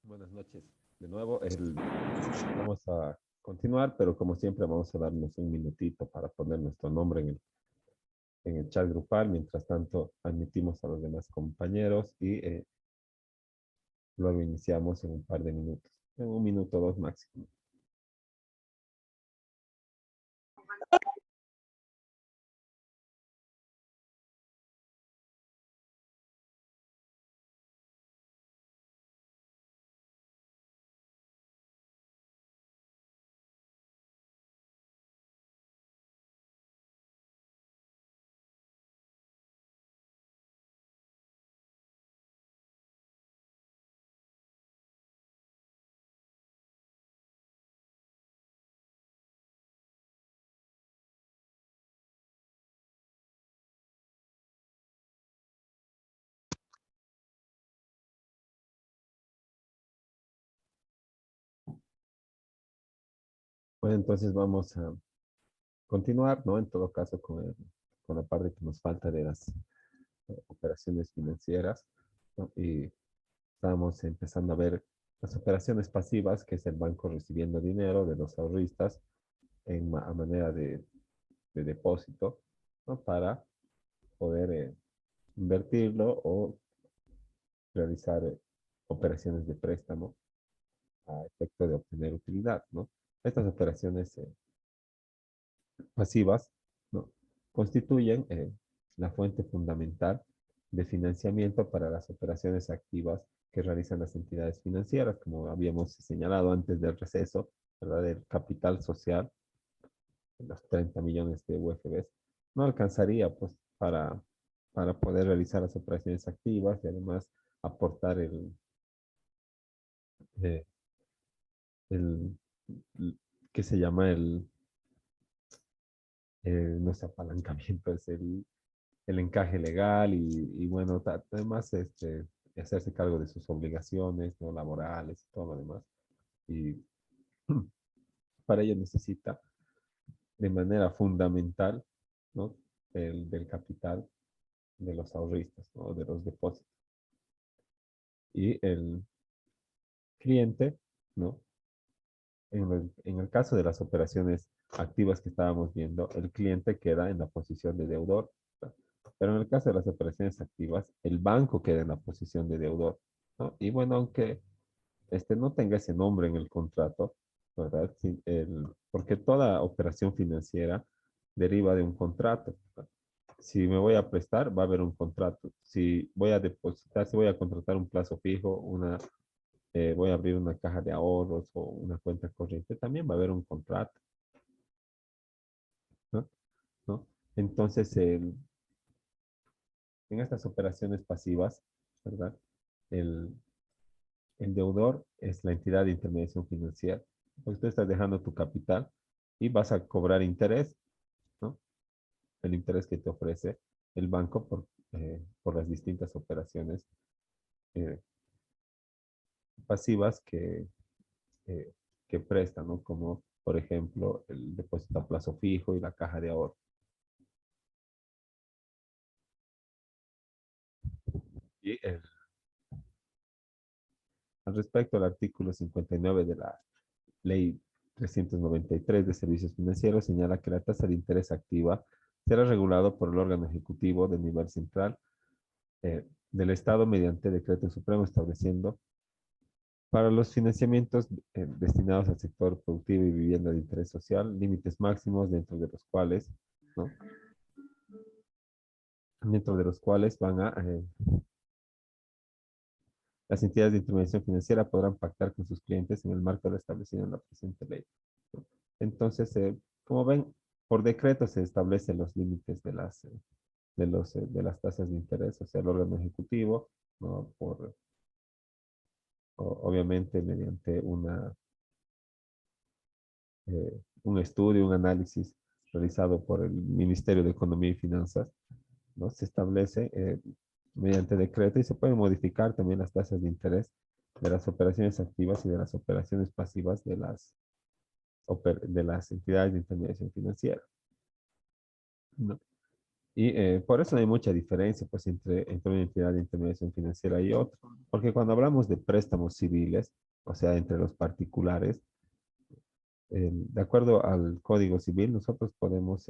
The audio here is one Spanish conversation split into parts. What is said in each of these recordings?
Buenas noches. De nuevo, vamos a continuar, pero como siempre vamos a darnos un minutito para poner nuestro nombre en el chat grupal. Mientras tanto, admitimos a los demás compañeros y luego iniciamos en un par de minutos, en un minuto o dos máximo. Bueno, entonces vamos a continuar, ¿no? En todo caso, con la parte que nos falta de las operaciones financieras, ¿no? Y estamos empezando a ver las operaciones pasivas, que es el banco recibiendo dinero de los ahorristas a manera de depósito, ¿no? Para poder invertirlo o realizar operaciones de préstamo a efecto de obtener utilidad, ¿no? Estas operaciones pasivas, ¿no? Constituyen la fuente fundamental de financiamiento para las operaciones activas que realizan las entidades financieras, como habíamos señalado antes del receso, ¿verdad? El capital social, los 30 millones de UFBs, no alcanzaría pues para poder realizar las operaciones activas y además aportar eh, el, que se llama no es apalancamiento, es el encaje legal y bueno, además hacerse cargo de sus obligaciones no laborales y todo lo demás. Y para ello necesita de manera fundamental, ¿no? Del capital de los ahorristas, ¿no? De los depósitos. Y el cliente, ¿no? En el caso de las operaciones activas que estábamos viendo, el cliente queda en la posición de deudor, ¿no? Pero en el caso de las operaciones activas, el banco queda en la posición de deudor, ¿no? Y bueno, aunque no tenga ese nombre en el contrato, ¿verdad? Porque toda operación financiera deriva de un contrato, ¿verdad? Si me voy a prestar, va a haber un contrato. Si voy a depositar, si voy a contratar un plazo fijo, voy a abrir una caja de ahorros o una cuenta corriente, también va a haber un contrato, ¿no? ¿No? Entonces, en estas operaciones pasivas, ¿verdad? El, el deudor es la entidad de intermediación financiera. Pues tú estás dejando tu capital y vas a cobrar interés, ¿no? El interés que te ofrece el banco por las distintas operaciones eh, pasivas eh, que prestan, ¿no? Como, por ejemplo, el depósito a plazo fijo y la caja de ahorro. Y al respecto, al artículo 59 de la Ley 393 de Servicios Financieros señala que la tasa de interés activa será regulado por el órgano ejecutivo del nivel central del Estado mediante decreto supremo estableciendo para los financiamientos destinados al sector productivo y vivienda de interés social, límites máximos dentro de los cuales, ¿no? Dentro de los cuales las entidades de intermediación financiera podrán pactar con sus clientes en el marco de lo establecido en la presente ley. Entonces, como ven, por decreto se establecen los límites de las tasas de interés, o sea, el órgano ejecutivo, ¿no? Obviamente mediante un estudio, un análisis realizado por el Ministerio de Economía y Finanzas, ¿no? Se establece mediante decreto y se pueden modificar también las tasas de interés de las operaciones activas y de las operaciones pasivas de las entidades de intermediación financiera, ¿no? Y por eso no hay mucha diferencia pues, entre una entidad de intermediación financiera y otra. Porque cuando hablamos de préstamos civiles, o sea, entre los particulares, de acuerdo al Código Civil, nosotros podemos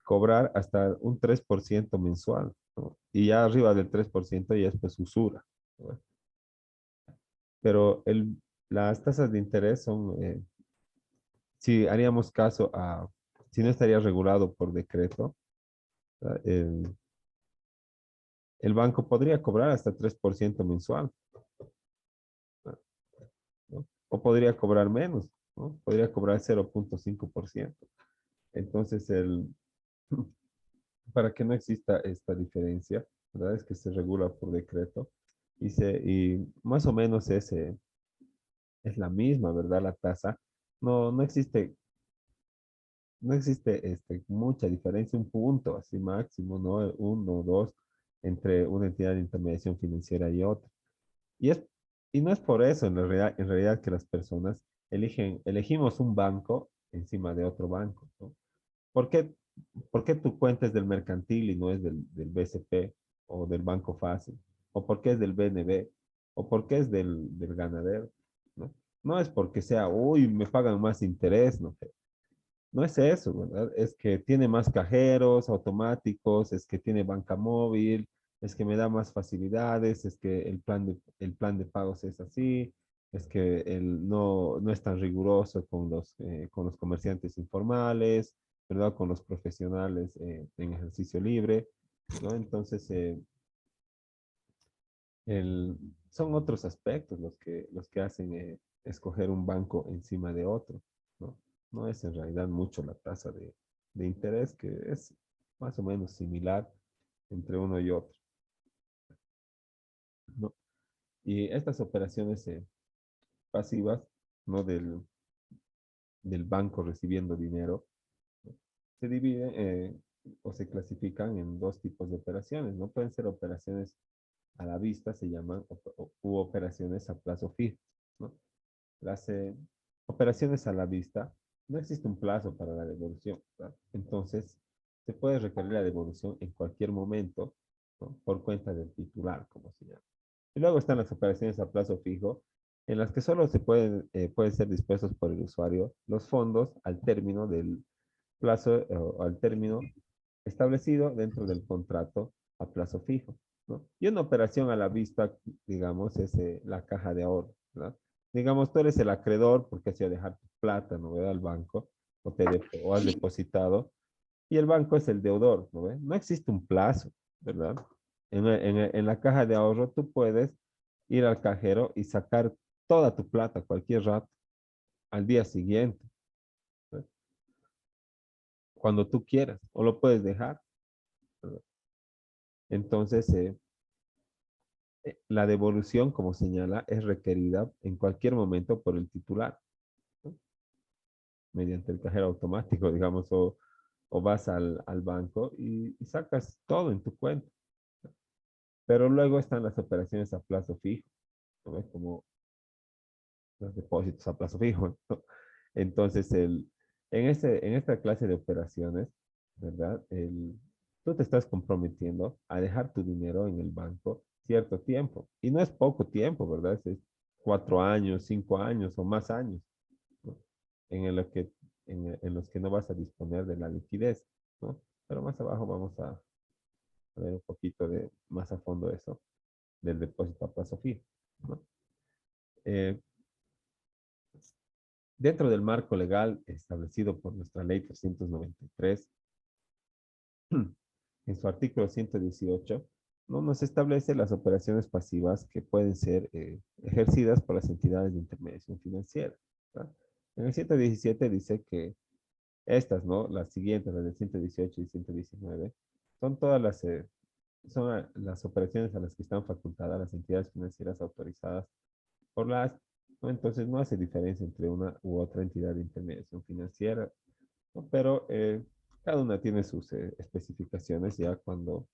cobrar hasta un 3% mensual, ¿no? Y ya arriba del 3% ya es pues usura, ¿no? Pero las tasas de interés son, si haríamos caso a, si no estaría regulado por decreto, ¿verdad? El banco podría cobrar hasta 3% mensual, ¿no? O podría cobrar menos, ¿no? Podría cobrar 0,5%. Entonces, para que no exista esta diferencia, ¿verdad? Es que se regula por decreto y más o menos es la misma, ¿verdad? La tasa. No existe, no existe mucha diferencia, un punto así máximo, ¿no? Uno o dos entre una entidad de intermediación financiera y otra. Y, es, y no es por eso en realidad que las personas elegimos un banco encima de otro banco, ¿no? ¿Por qué, por qué tu cuenta es del mercantil y no es del BCP o del Banco Fácil? ¿O por qué es del BNB? ¿O por qué es del ganadero? ¿No? No es porque sea, uy, me pagan más interés, no, no es eso, ¿verdad? Es que tiene más cajeros automáticos, es que tiene banca móvil, es que me da más facilidades, es que el plan de pagos es así, es que no es tan riguroso con los comerciantes informales, ¿verdad? Con los profesionales en ejercicio libre, ¿no? Entonces, el, son otros aspectos los que hacen escoger un banco encima de otro, ¿no? No es en realidad mucho la tasa de interés, que es más o menos similar entre uno y otro, ¿no? Y estas operaciones pasivas, ¿no? Del banco recibiendo dinero, ¿no? Se dividen o se clasifican en dos tipos de operaciones, ¿no? Pueden ser operaciones a la vista, se llaman, u operaciones a plazo fijo, ¿no? Las operaciones a la vista, no existe un plazo para la devolución, ¿verdad? Entonces, se puede requerir la devolución en cualquier momento, ¿no? Por cuenta del titular, como se llama. Y luego están las operaciones a plazo fijo, en las que solo pueden ser dispuestos por el usuario los fondos al término del plazo o al término establecido dentro del contrato a plazo fijo, ¿no? Y una operación a la vista, digamos, es la caja de ahorro, ¿verdad? Digamos, tú eres el acreedor porque has ido a dejar tu plata, ¿no ve? Al banco o has depositado y el banco es el deudor, ¿no ve? No existe un plazo, ¿verdad? En la caja de ahorro tú puedes ir al cajero y sacar toda tu plata cualquier rato al día siguiente, ¿no? Cuando tú quieras, o lo puedes dejar, ¿verdad? Entonces, la devolución, como señala, es requerida en cualquier momento por el titular, ¿no? Mediante el cajero automático, digamos, o vas al banco y sacas todo en tu cuenta. Pero luego están las operaciones a plazo fijo, ¿no ves? Como los depósitos a plazo fijo, ¿no? Entonces, en esta clase de operaciones, ¿verdad? Tú te estás comprometiendo a dejar tu dinero en el banco cierto tiempo. Y no es poco tiempo, ¿verdad? Es 4 años, 5 años o más años, ¿no? En los que no vas a disponer de la liquidez, ¿no? Pero más abajo vamos a ver un poquito más a fondo eso del depósito a plazo fijo, ¿no? Eh, Dentro del marco legal establecido por nuestra ley 393, en su artículo 118, ¿no? Nos establece las operaciones pasivas que pueden ser ejercidas por las entidades de intermediación financiera, ¿verdad? En el 117 dice que estas, ¿no? Las siguientes, las del 118 y 119, son todas las operaciones a las que están facultadas las entidades financieras autorizadas por ¿no? Entonces no hace diferencia entre una u otra entidad de intermediación financiera, ¿no? Pero cada una tiene sus especificaciones ya cuando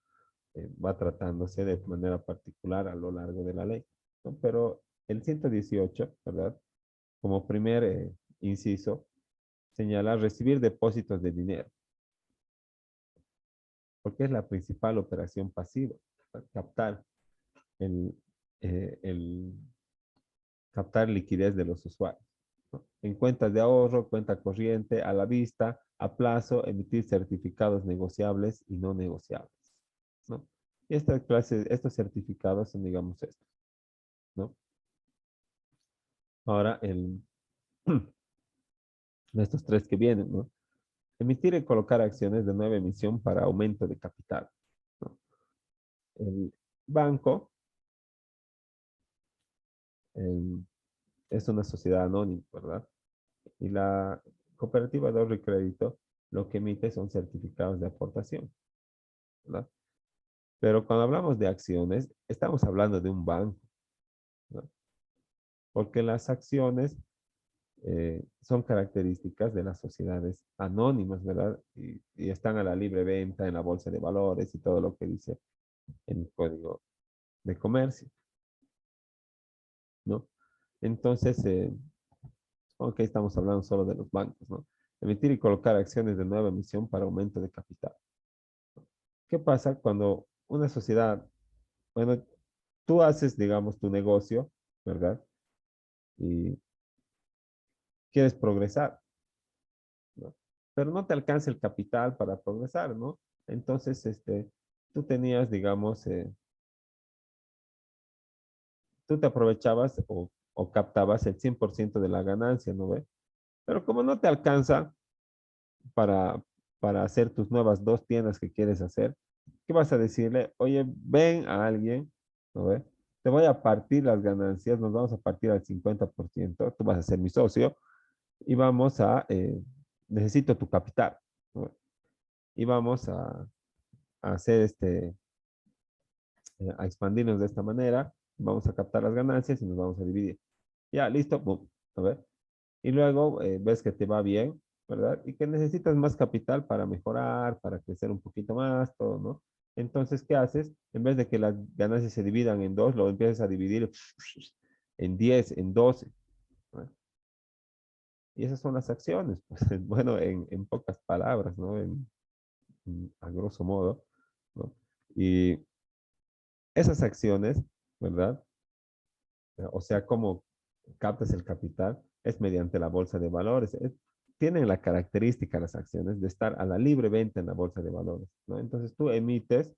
va tratándose de manera particular a lo largo de la ley, ¿no? Pero el 118, ¿verdad? Como primer inciso, señala recibir depósitos de dinero. porque es la principal operación pasiva, captar el, el captar liquidez de los usuarios, ¿no? En cuentas de ahorro, cuenta corriente, a la vista, a plazo, emitir certificados negociables y no negociables, ¿no? Y esta clase, estos certificados son, digamos, estos, ¿no? Ahora, estos tres que vienen, ¿no? Emitir y colocar acciones de nueva emisión para aumento de capital, ¿no? El banco el, es una sociedad anónima, ¿verdad? Y la cooperativa de ahorro y crédito lo que emite son certificados de aportación, ¿verdad? Pero cuando hablamos de acciones, estamos hablando de un banco, ¿no? Porque las acciones son características de las sociedades anónimas, ¿verdad? Y están a la libre venta en la bolsa de valores y todo lo que dice el código de comercio, ¿no? Entonces, ok, estamos hablando solo de los bancos, ¿no? Emitir y colocar acciones de nueva emisión para aumento de capital. ¿Qué pasa cuando una sociedad, bueno, tú haces, digamos, tu negocio, ¿verdad? Y quieres progresar, ¿no? Pero no te alcanza el capital para progresar, ¿no? Entonces, tú tenías, digamos, tú te aprovechabas o captabas el 100% de la ganancia, ¿no ve? Pero como no te alcanza para, para hacer tus nuevas dos tiendas que quieres hacer, ¿qué vas a decirle? Oye, ven a alguien, ¿no ve? Te voy a partir las ganancias, nos vamos a partir al 50%, tú vas a ser mi socio y vamos necesito tu capital, ¿no? Y vamos a hacer a expandirnos de esta manera, vamos a captar las ganancias y nos vamos a dividir. Ya, listo, boom, a ver. Y luego ves que te va bien, ¿verdad? Y que necesitas más capital para mejorar, para crecer un poquito más, todo, ¿no? Entonces, ¿qué haces? En vez de que las ganancias se dividan en dos, lo empiezas a dividir en 10, en 12, ¿no? Y esas son las acciones, pues, bueno, en pocas palabras, ¿no? A grosso modo, ¿no? Y esas acciones, ¿verdad? O sea, cómo captas el capital es mediante la bolsa de valores. Tienen la característica las acciones de estar a la libre venta en la bolsa de valores, ¿no? Entonces tú emites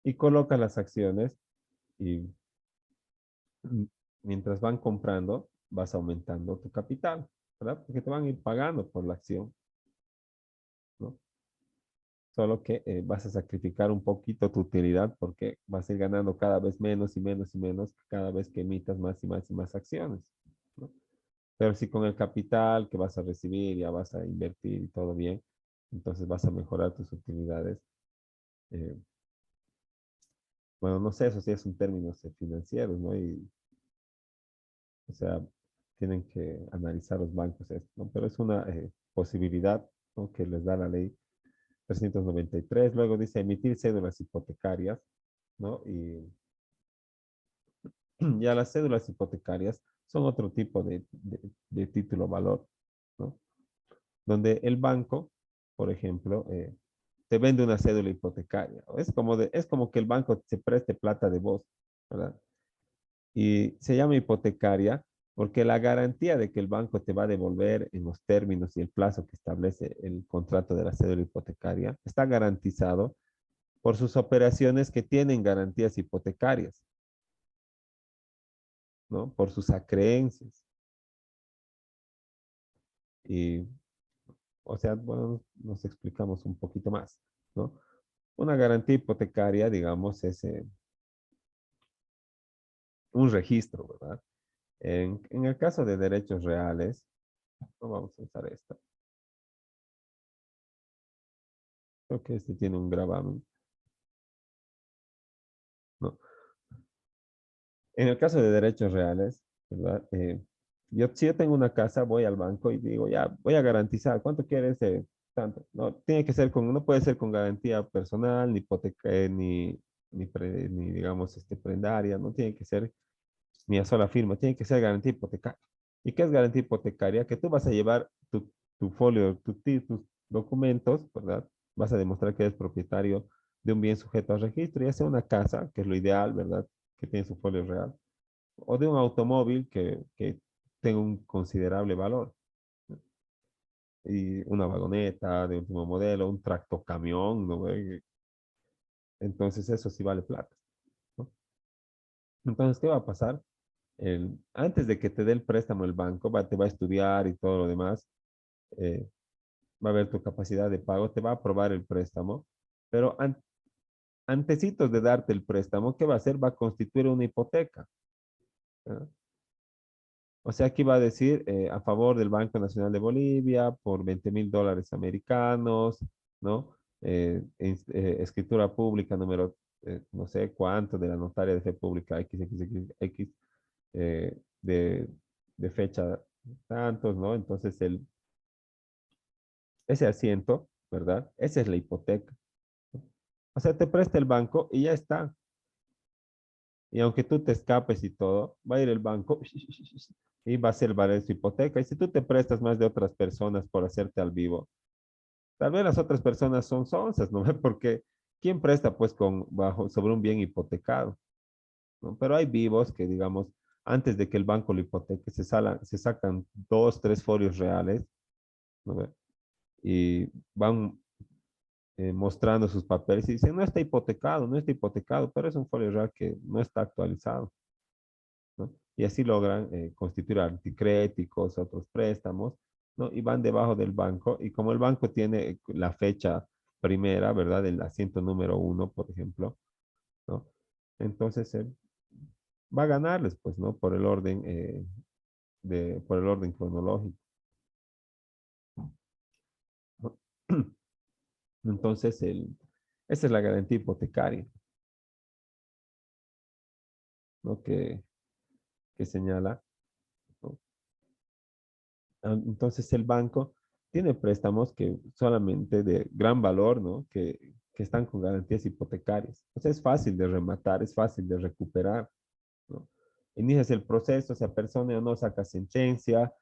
y colocas las acciones y mm, mientras van comprando, vas aumentando tu capital, ¿verdad? Porque te van a ir pagando por la acción, ¿no? Solo que vas a sacrificar un poquito tu utilidad porque vas a ir ganando cada vez menos y menos y menos cada vez que emitas más y más y más acciones, ¿no? Pero si con el capital que vas a recibir ya vas a invertir y todo bien, entonces vas a mejorar tus utilidades. Eh, bueno, no sé, eso sí es un término financiero, ¿no? Y, o sea, tienen que analizar los bancos esto, ¿no? Pero es una posibilidad, ¿no? Que les da la ley 393. Luego dice emitir cédulas hipotecarias, ¿no? Y ya las cédulas hipotecarias son otro tipo de título valor, ¿no? Donde el banco, por ejemplo, te vende una cédula hipotecaria. Es como que el banco se preste plata de vos, ¿verdad? Y se llama hipotecaria porque la garantía de que el banco te va a devolver en los términos y el plazo que establece el contrato de la cédula hipotecaria está garantizado por sus operaciones que tienen garantías hipotecarias, ¿no? Por sus acreencias. Y, o sea, bueno, nos explicamos un poquito más, ¿no? Una garantía hipotecaria, digamos, es un registro, ¿verdad? En el caso de derechos reales, no vamos a usar esto. Creo que este tiene un gravamen, ¿no? En el caso de derechos reales, ¿verdad? Si yo tengo una casa, voy al banco y digo, ya, voy a garantizar, ¿cuánto quieres? Tanto. No, tiene que ser no puede ser con garantía personal, ni hipoteca, ni digamos, prendaria, no tiene que ser ni a sola firma, tiene que ser garantía hipotecaria. ¿Y qué es garantía hipotecaria? Que tú vas a llevar tu folio, tus documentos, ¿verdad? vas a demostrar que eres propietario de un bien sujeto al registro, ya sea una casa, que es lo ideal, ¿verdad? Que tiene su folio real, o de un automóvil que tenga un considerable valor. Y una vagoneta de último modelo, un tractocamión, ¿no? Entonces eso sí vale plata, ¿no? Entonces, ¿qué va a pasar? Antes de que te dé el préstamo el banco, te va a estudiar y todo lo demás, eh, va a ver tu capacidad de pago, te va a aprobar el préstamo, pero antecitos de darte el préstamo, ¿qué va a hacer? Va a constituir una hipoteca. ¿Ah? O sea, aquí va a decir a favor del Banco Nacional de Bolivia por $20,000 americanos, ¿no? Escritura pública número no sé cuánto de la notaria de fe pública XXX de fecha tantos, ¿no? Entonces, ese asiento, ¿verdad? Esa es la hipoteca. O sea, te presta el banco y ya está. Y aunque tú te escapes y todo, va a ir el banco y va a hacer valer su hipoteca. Y si tú te prestas más de otras personas por hacerte al vivo, tal vez las otras personas son sonzas, ¿no? Porque ¿quién presta pues sobre un bien hipotecado? ¿No? Pero hay vivos que, digamos, antes de que el banco lo hipoteque, se sacan dos, tres folios reales, ¿no? Y van mostrando sus papeles y dicen, no está hipotecado, no está hipotecado, pero es un folio real que no está actualizado, ¿no? Y así logran constituir anticréticos, otros préstamos, ¿no? Y van debajo del banco, y como el banco tiene la fecha primera, ¿verdad? El asiento número 1, por ejemplo, ¿no? Entonces va a ganarles, pues, ¿no? Por el orden cronológico, ¿no? Entonces, esa es la garantía hipotecaria, ¿no? Que señala, ¿no? Entonces el banco tiene préstamos que solamente de gran valor, ¿no? Que están con garantías hipotecarias. O sea, es fácil de rematar, es fácil de recuperar, ¿no? Inicias el proceso, se apersona o no, saca sentencia,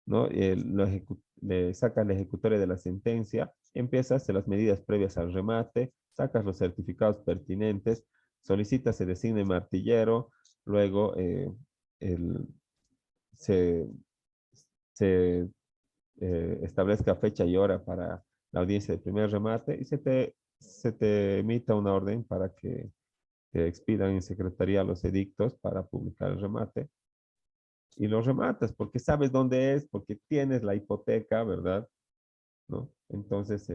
¿no? Le sacas la ejecutoria de la sentencia, empiezas las medidas previas al remate, sacas los certificados pertinentes, solicitas se designe martillero, luego el, se, se establezca fecha y hora para la audiencia de primer remate y se te emita una orden para que te expidan en secretaría los edictos para publicar el remate y los rematas porque sabes dónde es, porque tienes la hipoteca, ¿verdad? ¿No? Entonces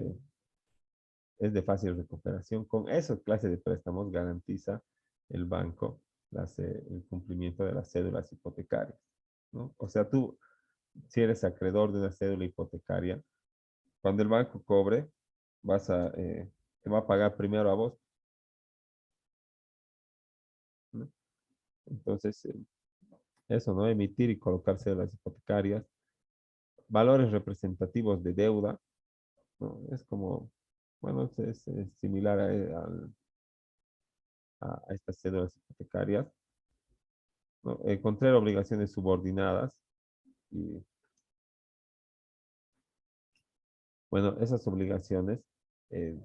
es de fácil recuperación. Con esa clase de préstamos garantiza el banco el cumplimiento de las cédulas hipotecarias, ¿no? O sea, tú, si eres acreedor de una cédula hipotecaria, cuando el banco cobre, te va a pagar primero a vos, ¿no? Entonces, eso, ¿no? Emitir y colocarse las hipotecarias, valores representativos de deuda, ¿no? Es como, bueno, es similar a estas cédulas hipotecarias, ¿no? Contraer obligaciones subordinadas y, bueno, esas obligaciones eh,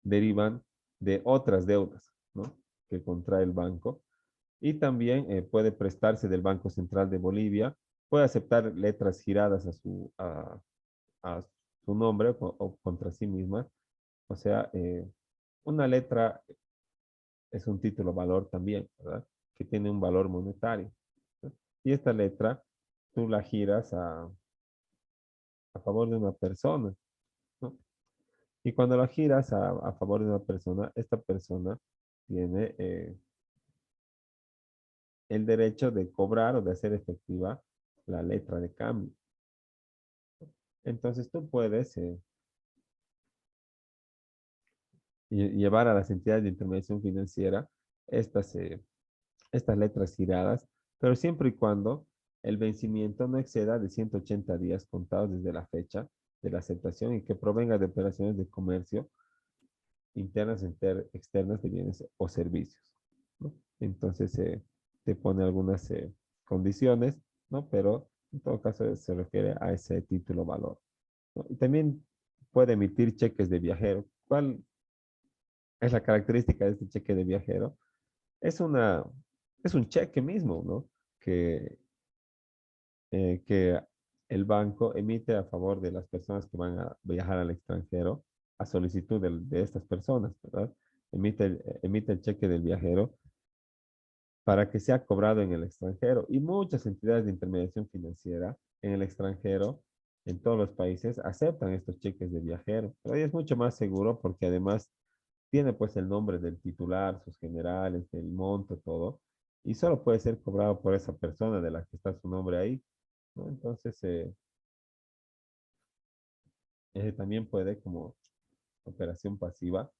derivan de otras deudas, ¿no? Que contrae el banco y también puede prestarse del Banco Central de Bolivia, puede aceptar letras giradas a su nombre o contra sí misma. O sea, una letra es un título valor también, ¿verdad? Que tiene un valor monetario, ¿no? Y esta letra tú la giras a favor de una persona, ¿no? Y cuando la giras a favor de una persona, esta persona tiene el derecho de cobrar o de hacer efectiva la letra de cambio. Entonces tú puedes llevar a las entidades de intermediación financiera estas, estas letras giradas, pero siempre y cuando el vencimiento no exceda de 180 días contados desde la fecha de la aceptación y que provenga de operaciones de comercio internas e externas de bienes o servicios, ¿no? Entonces te pone algunas condiciones, ¿no? Pero en todo caso se refiere a ese título valor, ¿no? Y también puede emitir cheques de viajero. ¿Cuál es la característica de este cheque de viajero? Es una, es un cheque mismo, ¿no? Que, que el banco emite a favor de las personas que van a viajar al extranjero a solicitud de estas personas, ¿verdad? Emite el cheque del viajero para que sea cobrado en el extranjero. Y muchas entidades de intermediación financiera en el extranjero, en todos los países, aceptan estos cheques de viajero. Pero ahí es mucho más seguro porque además tiene pues el nombre del titular, sus generales, el monto, todo. Y solo puede ser cobrado por esa persona de la que está su nombre ahí, ¿no? Entonces, también puede como operación pasiva,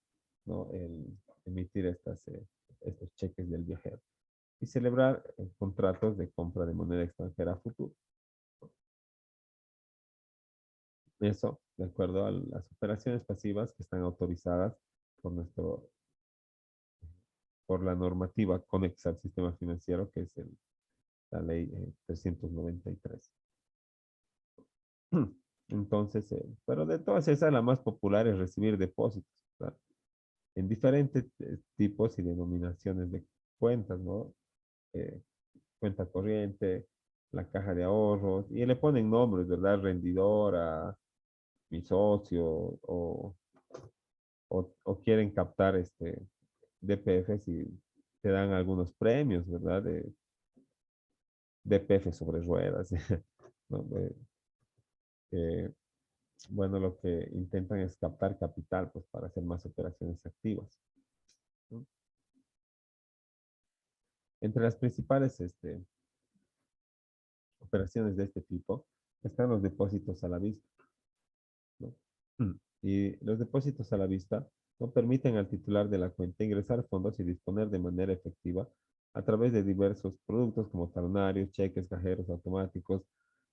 ¿no? El emitir estos cheques del viajero y celebrar contratos de compra de moneda extranjera a futuro. Eso, de acuerdo a las operaciones pasivas que están autorizadas por por la normativa conexa al sistema financiero, que es la ley 393. Entonces, pero de todas esas, la más popular es recibir depósitos, ¿verdad? En diferentes tipos y denominaciones de cuentas, ¿no? Eh, Cuenta corriente, la caja de ahorros, y le ponen nombres, ¿verdad? Rendidora, mi socio, o quieren captar DPFs y te dan algunos premios, ¿verdad? De DPF sobre ruedas, ¿no? Eh, bueno, lo que intentan es captar capital, pues, para hacer más operaciones activas, ¿no? Entre las principales operaciones de este tipo están los depósitos a la vista, ¿no? Y los depósitos a la vista no permiten al titular de la cuenta ingresar fondos y disponer de manera efectiva a través de diversos productos como talonarios, cheques, cajeros automáticos,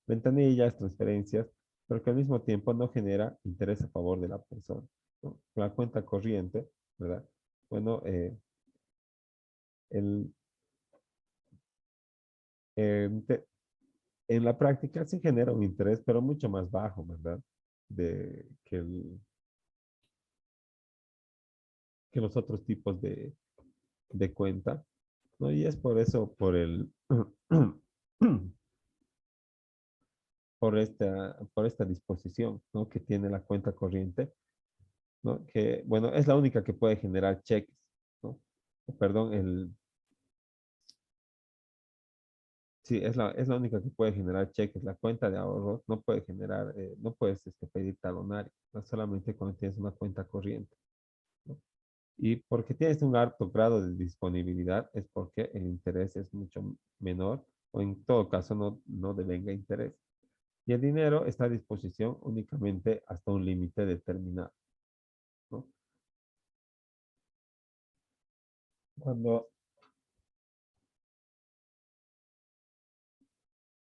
ventanillas, transferencias, pero que al mismo tiempo no genera interés a favor de la persona, ¿no? La cuenta corriente, ¿verdad? Bueno, el, te- en la práctica se genera un interés, pero mucho más bajo, ¿verdad? De, que los otros tipos de cuenta, ¿no? Y es por eso, por esta disposición, ¿no? Que tiene la cuenta corriente, ¿no? Que, bueno, es la única que puede generar cheques, ¿no? Perdón, sí, es la única que puede generar cheques. La cuenta de ahorros no puede generar, no puedes pedir talonario, no solamente cuando tienes una cuenta corriente, ¿no? Y porque tienes un alto grado de disponibilidad es porque el interés es mucho menor o en todo caso no devenga interés. Y el dinero está a disposición únicamente hasta un límite determinado, ¿no? Cuando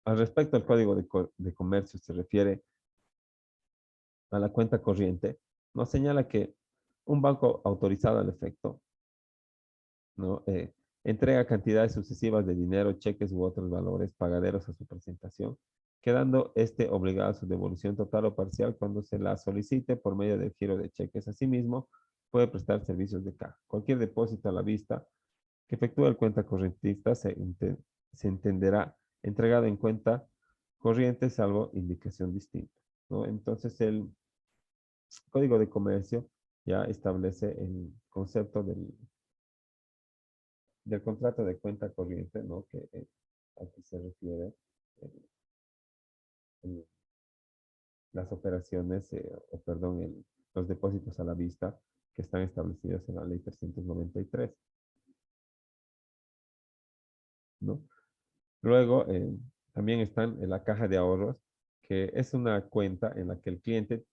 al respecto al código de comercio se refiere a la cuenta corriente, nos señala que un banco autorizado al efecto, ¿no? Entrega cantidades sucesivas de dinero, cheques u otros valores pagaderos a su presentación, quedando obligado a su devolución total o parcial cuando se la solicite por medio del giro de cheques. Asimismo, puede prestar servicios de caja. Cualquier depósito a la vista que efectúa el cuenta correntista se entenderá entregado en cuenta corriente salvo indicación distinta, ¿no? Entonces, el Código de Comercio ya establece el concepto del contrato de cuenta corriente, ¿no? Que aquí se refiere eh, el- las operaciones, o perdón, los depósitos a la vista que están establecidos en la ley 393, ¿no? Luego, también están en la caja de ahorros, que es una cuenta en la que el cliente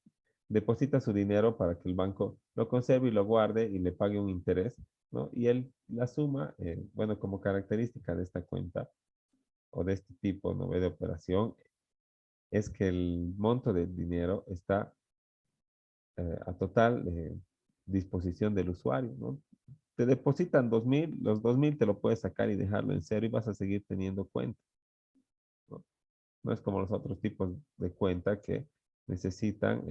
deposita su dinero para que el banco lo conserve y lo guarde y le pague un interés, ¿no? Y la suma, bueno, como característica de esta cuenta o de este tipo, ¿no?, de operación, es que el monto del dinero está a total disposición del usuario, ¿no? Te depositan 2.000, los 2.000 te lo puedes sacar y dejarlo en cero y vas a seguir teniendo cuenta, ¿no? No es como los otros tipos de cuenta que necesitan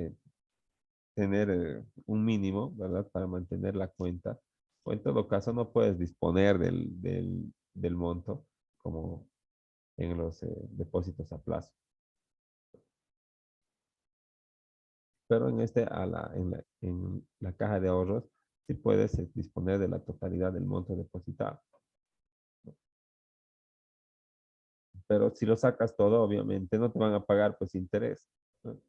tener un mínimo, ¿verdad? Para mantener la cuenta. O en todo caso no puedes disponer del monto como en los depósitos a plazo. Pero en la caja de ahorros sí puedes disponer de la totalidad del monto depositado. Pero si lo sacas todo, obviamente no te van a pagar pues interés, ¿no?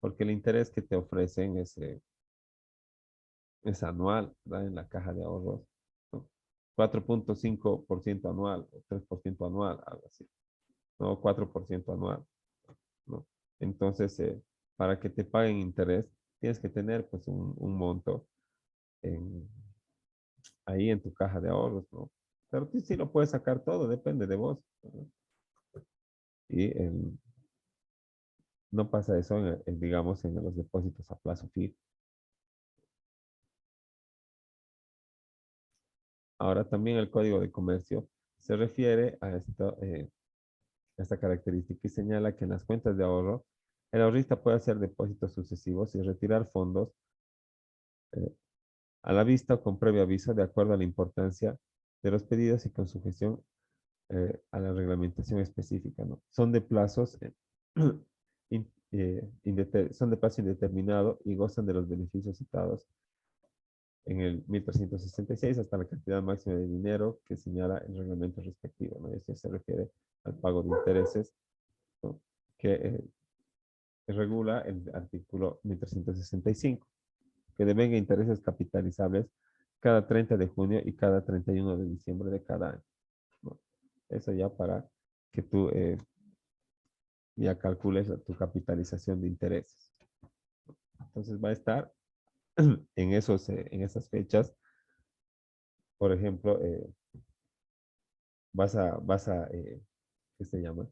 Porque el interés que te ofrecen es anual, ¿verdad? En la caja de ahorros, ¿no? 4,5% anual o 3% anual, algo así, ¿no? 4% anual, ¿no? Entonces, para que te paguen interés, tienes que tener pues un monto en, ahí en tu caja de ahorros, ¿no? Pero tú sí lo puedes sacar todo, depende de vos, ¿no? Y no pasa eso, digamos, en los depósitos a plazo fijo. Ahora también el Código de Comercio se refiere a esta característica y señala que en las cuentas de ahorro, el ahorrista puede hacer depósitos sucesivos y retirar fondos eh, a la vista o con previo aviso de acuerdo a la importancia de los pedidos y con sujeción a la reglamentación específica, ¿no? Son de plazos son de plazo indeterminado y gozan de los beneficios citados en el 1366 hasta la cantidad máxima de dinero que señala el reglamento respectivo, ¿no? Esto se refiere al pago de intereses, ¿no? Que regula el artículo 1365, que devenga intereses capitalizables cada 30 de junio y cada 31 de diciembre de cada año, ¿no? Eso ya para que tú ya calcules tu capitalización de intereses. Entonces va a estar en esas fechas, por ejemplo, ¿qué se llama?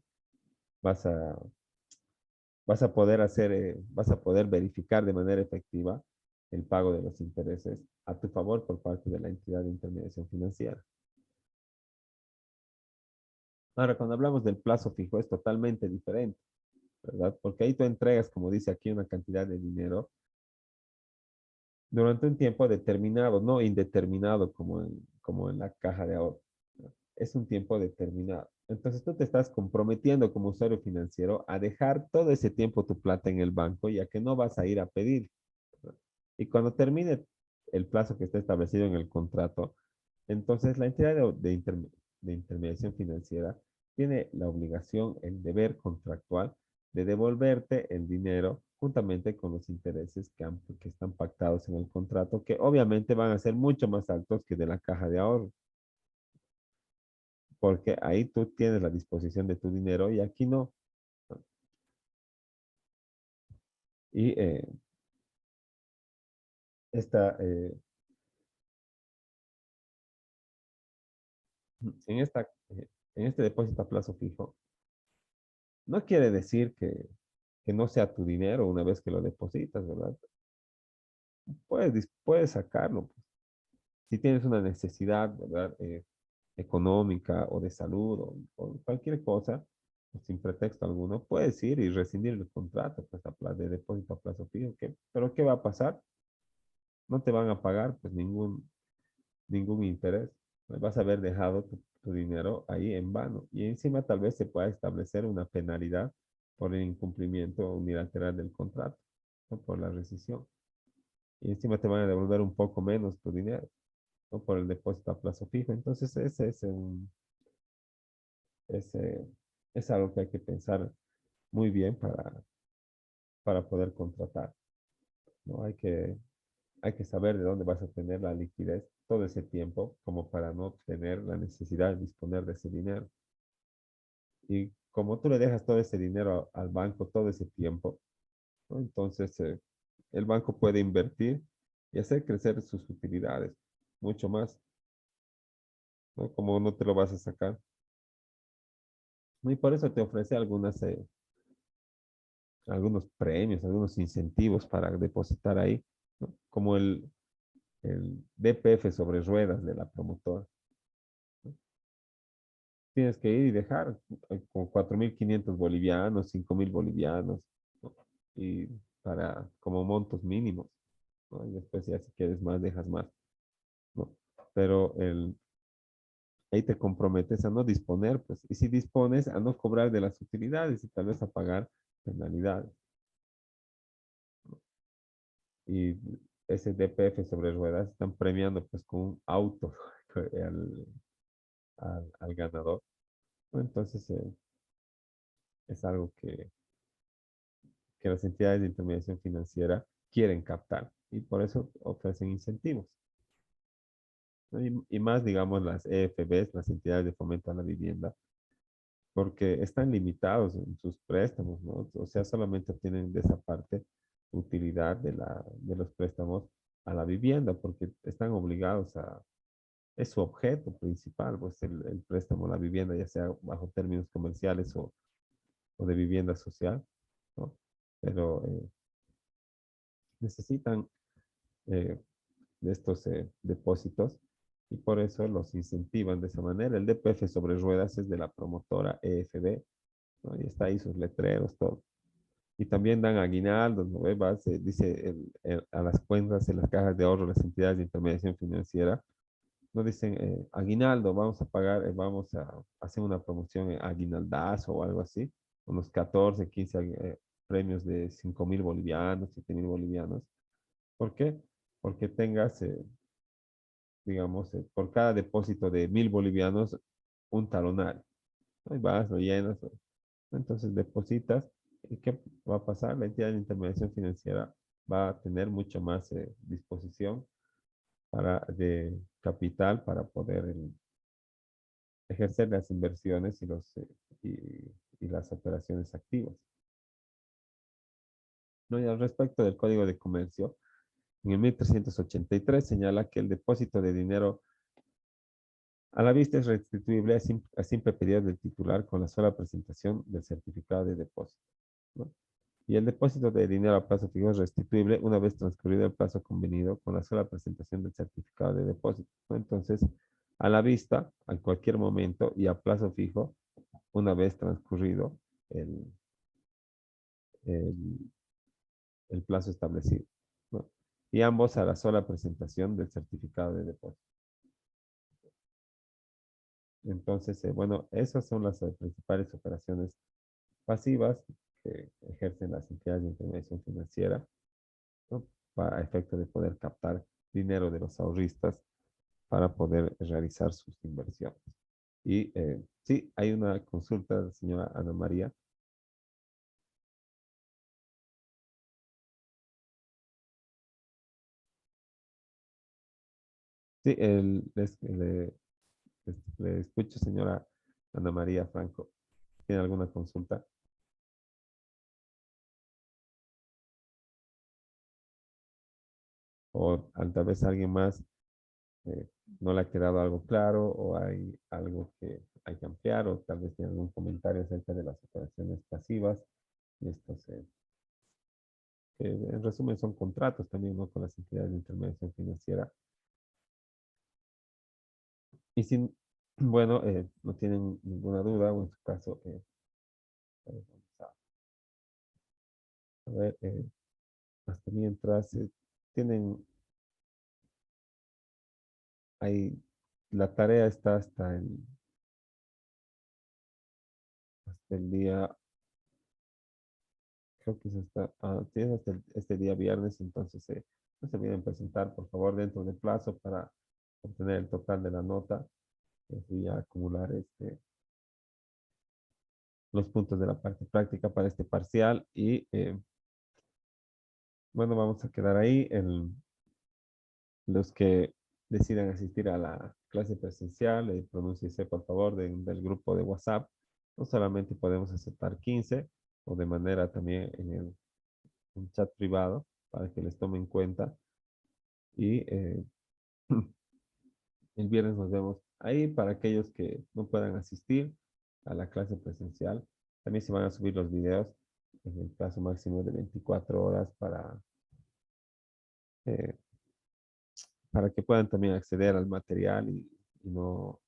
Vas a, vas a poder verificar de manera efectiva el pago de los intereses a tu favor por parte de la entidad de intermediación financiera. Ahora, cuando hablamos del plazo fijo es totalmente diferente, ¿verdad? Porque ahí tú entregas, como dice aquí, una cantidad de dinero durante un tiempo determinado, no indeterminado como en la caja de ahorro. Es un tiempo determinado. Entonces tú te estás comprometiendo como usuario financiero a dejar todo ese tiempo tu plata en el banco, ya que no vas a ir a pedir, ¿verdad? Y cuando termine el plazo que está establecido en el contrato, entonces la entidad de intermediación financiera tiene la obligación, el deber contractual de devolverte el dinero juntamente con los intereses que están pactados en el contrato, que obviamente van a ser mucho más altos que de la caja de ahorro, porque ahí tú tienes la disposición de tu dinero y aquí no. Y esta, en, esta, en este depósito a plazo fijo, no quiere decir que no sea tu dinero una vez que lo depositas, ¿verdad? Puedes sacarlo, pues. Si tienes una necesidad, ¿verdad? Económica o de salud o cualquier cosa, pues, sin pretexto alguno, puedes ir y rescindir el contrato pues, de depósito a plazo fijo. ¿Pero qué va a pasar? No te van a pagar pues ningún interés. Vas a haber dejado tu dinero ahí en vano. Y encima tal vez se pueda establecer una penalidad por el incumplimiento unilateral del contrato, ¿no? Por la rescisión. Y encima te van a devolver un poco menos tu dinero, ¿no? Por el depósito a plazo fijo. Entonces ese es algo que hay que pensar muy bien para poder contratar, ¿no? Hay que saber de dónde vas a tener la liquidez todo ese tiempo como para no tener la necesidad de disponer de ese dinero. Y como tú le dejas todo ese dinero al banco todo ese tiempo, ¿no? Entonces el banco puede invertir y hacer crecer sus utilidades mucho más, ¿no? Como no te lo vas a sacar. Y por eso te ofrece algunos premios, algunos incentivos para depositar ahí, ¿no? Como el DPF sobre ruedas de la promotora. Tienes que ir y dejar con 4.500 bolivianos, 5.000 bolivianos, ¿no? Y como montos mínimos, ¿no? Y después ya si quieres más, dejas más, ¿no? Pero ahí te comprometes a no disponer, pues, y si dispones, a no cobrar de las utilidades y tal vez a pagar penalidades. Y ese DPF sobre ruedas están premiando pues con un auto al, al ganador, ¿no? Entonces es algo que las entidades de intermediación financiera quieren captar y por eso ofrecen incentivos, ¿no? Y más, digamos, las EFBs, las entidades de fomento a la vivienda, porque están limitados en sus préstamos, ¿no? O sea, solamente obtienen de esa parte utilidad de los préstamos a la vivienda, porque están obligados es su objeto principal, pues el préstamo a la vivienda, ya sea bajo términos comerciales o de vivienda social, ¿no? Pero necesitan eh, de estos depósitos y por eso los incentivan de esa manera. El DPF sobre ruedas es de la promotora EFB, ¿no? Y está ahí sus letreros, todo. Y también dan aguinaldos, ¿no? Dice a las cuentas en las cajas de ahorro, las entidades de intermediación financiera, no dicen aguinaldo, vamos a pagar, vamos a hacer una promoción en aguinaldazo o algo así, unos 14, 15 premios de 5.000 bolivianos, 7.000 bolivianos. ¿Por qué? Porque tengas, digamos, por cada depósito de 1.000 bolivianos, un talonario. Ahí vas, lo llenas, entonces depositas. ¿Y qué va a pasar? La entidad de intermediación financiera va a tener mucha más disposición de capital para poder ejercer las inversiones y las operaciones activas. ¿No? Y al respecto del Código de Comercio, en el 1383 señala que el depósito de dinero a la vista es restituible a simple pedido del titular con la sola presentación del certificado de depósito, ¿no? Y el depósito de dinero a plazo fijo es restituible una vez transcurrido el plazo convenido con la sola presentación del certificado de depósito, ¿no? Entonces, a la vista, a cualquier momento y a plazo fijo, una vez transcurrido el, el, el plazo establecido, ¿no? Y ambos a la sola presentación del certificado de depósito. Entonces, bueno, esas son las principales operaciones pasivas que ejercen las entidades de intermediación financiera, ¿no? Para efecto de poder captar dinero de los ahorristas para poder realizar sus inversiones. Y sí, hay una consulta, señora Ana María. Sí, le escucho, señora Ana María Franco. ¿Tiene alguna consulta? O tal vez alguien más eh, no le ha quedado algo claro o hay algo que hay que ampliar o tal vez tiene algún comentario acerca de las operaciones pasivas. Y estos, que en resumen son contratos también, ¿no? Con las entidades de intermediación financiera. Y si, bueno, no tienen ninguna duda o en su caso, vamos a ver, hasta mientras tienen ahí, la tarea está hasta el día, creo que es sí, es hasta este día viernes, entonces no se olviden presentar, por favor, dentro del plazo para obtener el total de la nota y así ya acumular los puntos de la parte práctica para este parcial y bueno, vamos a quedar ahí. Los que decidan asistir a la clase presencial, pronúnciese por favor del grupo de WhatsApp. No solamente podemos aceptar 15 o de manera también en un chat privado para que les tomen en cuenta. Y el viernes nos vemos ahí para aquellos que no puedan asistir a la clase presencial. También se van a subir los videos en el plazo máximo de 24 horas eh, para que puedan también acceder al material y no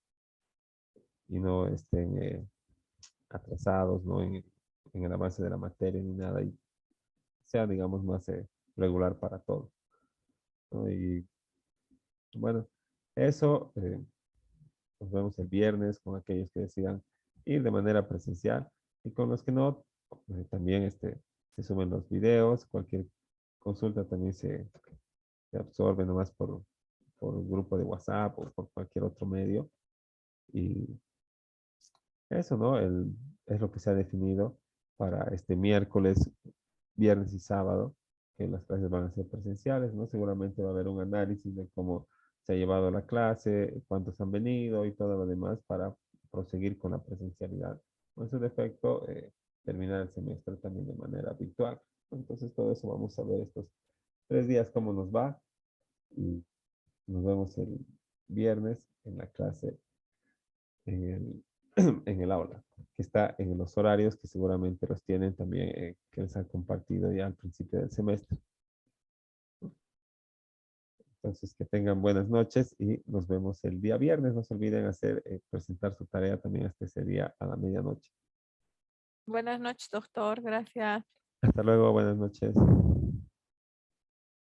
estén atrasados, ¿no? En el avance de la materia ni nada. Y sea, digamos, más regular para todos, ¿no? Y bueno, eso, nos vemos el viernes con aquellos que decidan ir de manera presencial y con los que no, también se suben los videos, cualquier consulta también se absorbe nomás por un grupo de WhatsApp o por cualquier otro medio. Y eso, ¿no? Es lo que se ha definido para este miércoles, viernes y sábado, que las clases van a ser presenciales, ¿no? Seguramente va a haber un análisis de cómo se ha llevado la clase, cuántos han venido y todo lo demás para proseguir con la presencialidad. En su defecto, terminar el semestre también de manera virtual. Entonces, todo eso vamos a ver estos 3 días cómo nos va y nos vemos el viernes en la clase en el, en el aula, que está en los horarios que seguramente los tienen también, que les han compartido ya al principio del semestre. Entonces, que tengan buenas noches y nos vemos el día viernes. No se olviden presentar su tarea también hasta ese día a la medianoche. Buenas noches, doctor. Gracias. Hasta luego, buenas noches.